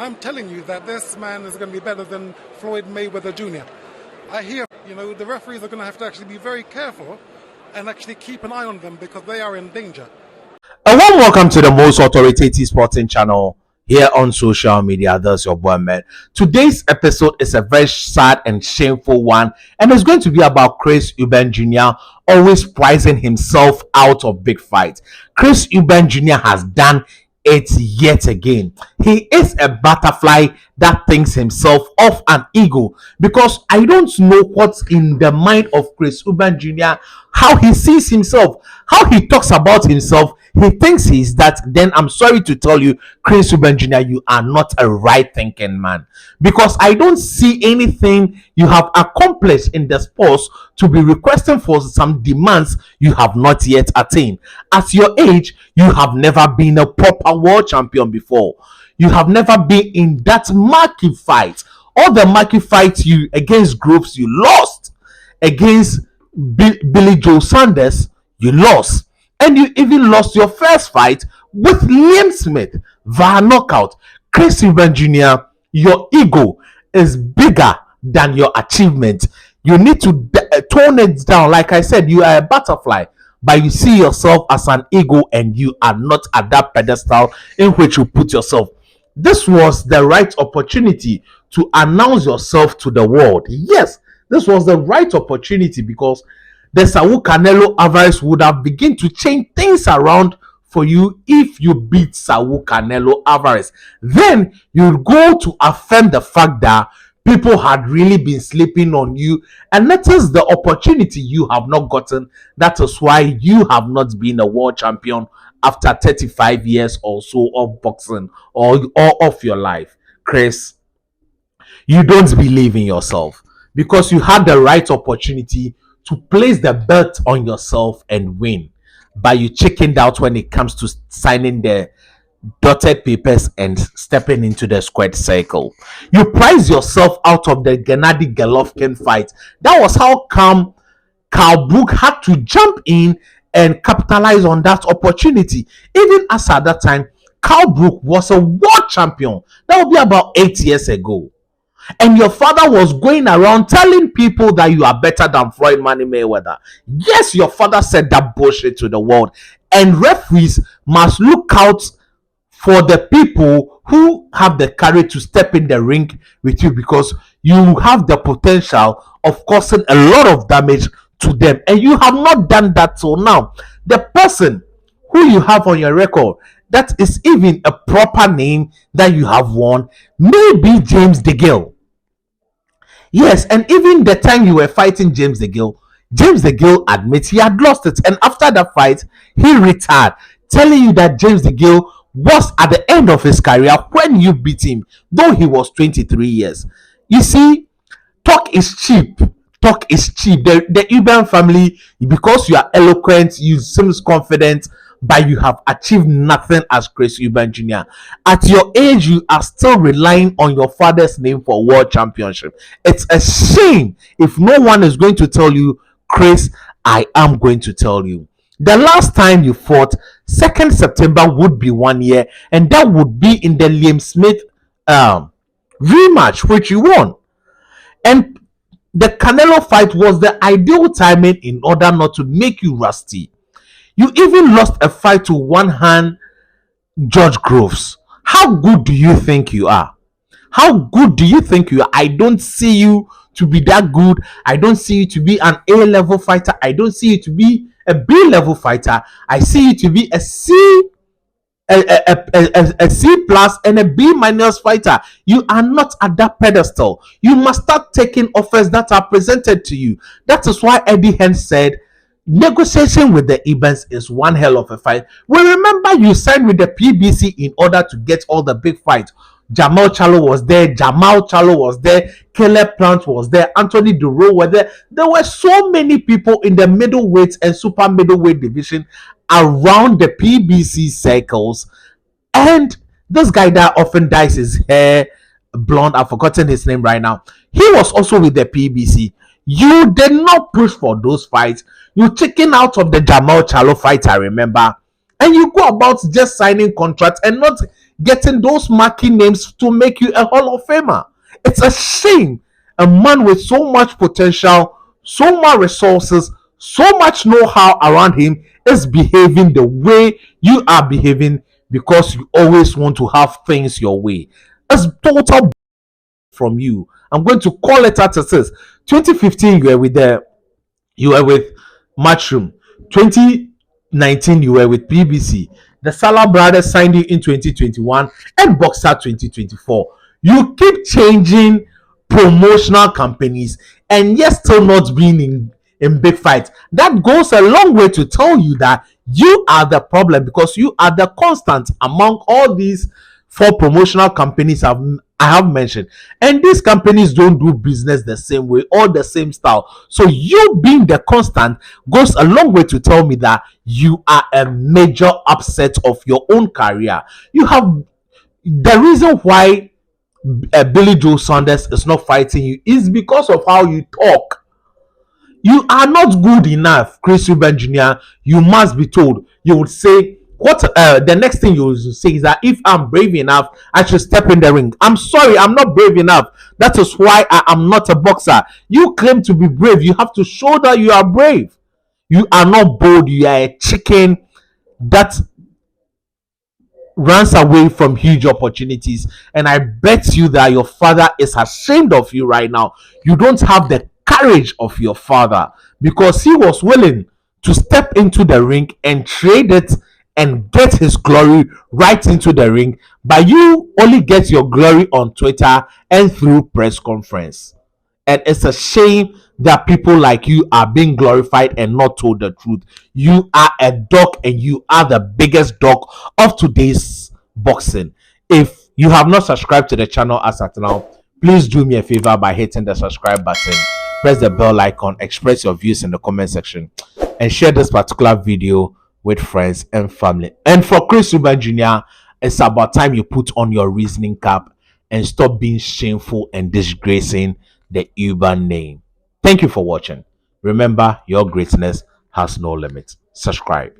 I'm telling you that this man is going to be better than Floyd Mayweather Jr. I hear, the referees are going to have to actually be very careful and actually keep an eye on them because they are in danger. A warm welcome to the most authoritative sporting channel here on social media. That's your boy, man. Today's episode is a very sad and shameful one, and it's going to be about Chris Eubank Jr. always pricing himself out of big fights. Chris Eubank Jr. has done it yet again. He is a butterfly that thinks himself of an eagle, because I don't know what's in the mind of Chris Eubank Jr., how he sees himself, how he talks about himself. He thinks he's that. Then I'm sorry to tell you, Chris Eubank Jr., you are not a right thinking man, because I don't see anything you have accomplished in the sports to be requesting for some demands you have not yet attained. At your age, you have never been a proper world champion before. You have never been in that marquee fight. All the marquee fights you against groups, you lost. Against Billy Joe Sanders, you lost. And you even lost your first fight with Liam Smith via knockout. Chris Eubank Jr., your ego is bigger than your achievement. You need to tone it down. Like I said, you are a butterfly, but you see yourself as an eagle, and you are not at that pedestal in which you put yourself. This was the right opportunity to announce yourself to the world. Yes, this was the right opportunity, because the Saul Canelo Alvarez would have begun to change things around for you if you beat Saul Canelo Alvarez. Then you go to affirm the fact that people had really been sleeping on you, and that is the opportunity you have not gotten. That is why you have not been a world champion after 35 years or so of boxing or of your life. Chris, you don't believe in yourself, because you had the right opportunity to place the belt on yourself and win, but you chickened out when it comes to signing the dotted papers and stepping into the squared circle. You prize yourself out of the Gennady Golovkin fight. That was how come Carl Brook had to jump in and capitalize on that opportunity. Even as at that time, Carl Brook was a world champion. That would be about 8 years ago. And your father was going around telling people that you are better than Floyd Mayweather. Yes, your father said that bullshit to the world. And referees must look out for the people who have the courage to step in the ring with you, because you have the potential of causing a lot of damage to them. And you have not done that till now. The person who you have on your record that is even a proper name that you have won may be James DeGale. Yes, and even the time you were fighting James DeGale admits he had lost it. And after the fight, he retired, telling you that James DeGale was at the end of his career when you beat him, though he was 23 years. You see, talk is cheap. Talk is cheap. The Eubank family, because you are eloquent, you seem confident, but you have achieved nothing as Chris Eubank Jr. At your age, you are still relying on your father's name for world championship. It's a shame if no one is going to tell you. Chris, I am going to tell you. The last time you fought, 2nd September would be 1 year, and that would be in the Liam Smith rematch, which you won. And the Canelo fight was the ideal timing in order not to make you rusty. You even lost a fight to one-hand George Groves. How good do you think you are? How good do you think you are? I don't see you to be that good. I don't see you to be an A-level fighter. I don't see you to be a B-level fighter. I see you to be a C plus and a B minus fighter. You are not at that pedestal. You must start taking offers that are presented to you. That is why Eddie Hearn said negotiation with the Eubans is one hell of a fight. We remember you signed with the PBC in order to get all the big fights. Jamal Charlo was there, Caleb Plant was there, Anthony Duro was there. There were so many people in the middleweight and super middleweight division around the PBC circles. And this guy that often dyes his hair blonde, I've forgotten his name right now, he was also with the PBC. You did not push for those fights. You chicken out of the Jamal Charlo fight, I remember. And you go about just signing contracts and not getting those marquee names to make you a Hall of Famer. It's a shame a man with so much potential, so much resources, so much know-how around him is behaving the way you are behaving because you always want to have things your way. It's total from you. I'm going to call it out as this. 2015, you were with Matchroom. 2019, you were with BBC. The Salah brothers signed you in 2021 and Boxer 2024. You keep changing promotional companies and yet still not being in big fights. That goes a long way to tell you that you are the problem because you are the constant among all these four promotional companies I have mentioned. And these companies don't do business the same way or the same style. So you being the constant goes a long way to tell me that you are a major upset of your own career. You have the reason why Billy Joe Saunders is not fighting you is because of how you talk. You are not good enough, Chris Eubank Jr. You must be told. You would say, what the next thing you will say is that if I'm brave enough, I should step in the ring. I'm sorry, I'm not brave enough. That is why I am not a boxer. You claim to be brave. You have to show that you are brave. You are not bold. You are a chicken that runs away from huge opportunities. And I bet you that your father is ashamed of you right now. You don't have the courage of your father because he was willing to step into the ring and trade it and get his glory right into the ring, but you only get your glory on Twitter and through press conference. And it's a shame that people like you are being glorified and not told the truth. You are a dog and you are the biggest dog of today's boxing. If you have not subscribed to the channel as at now, please do me a favor by hitting the subscribe button, press the bell icon, express your views in the comment section, and share this particular video with friends and family. And for Chris Eubank Jr., it's about time you put on your reasoning cap and stop being shameful and disgracing the Eubank name. Thank you for watching. Remember, your greatness has no limit. Subscribe.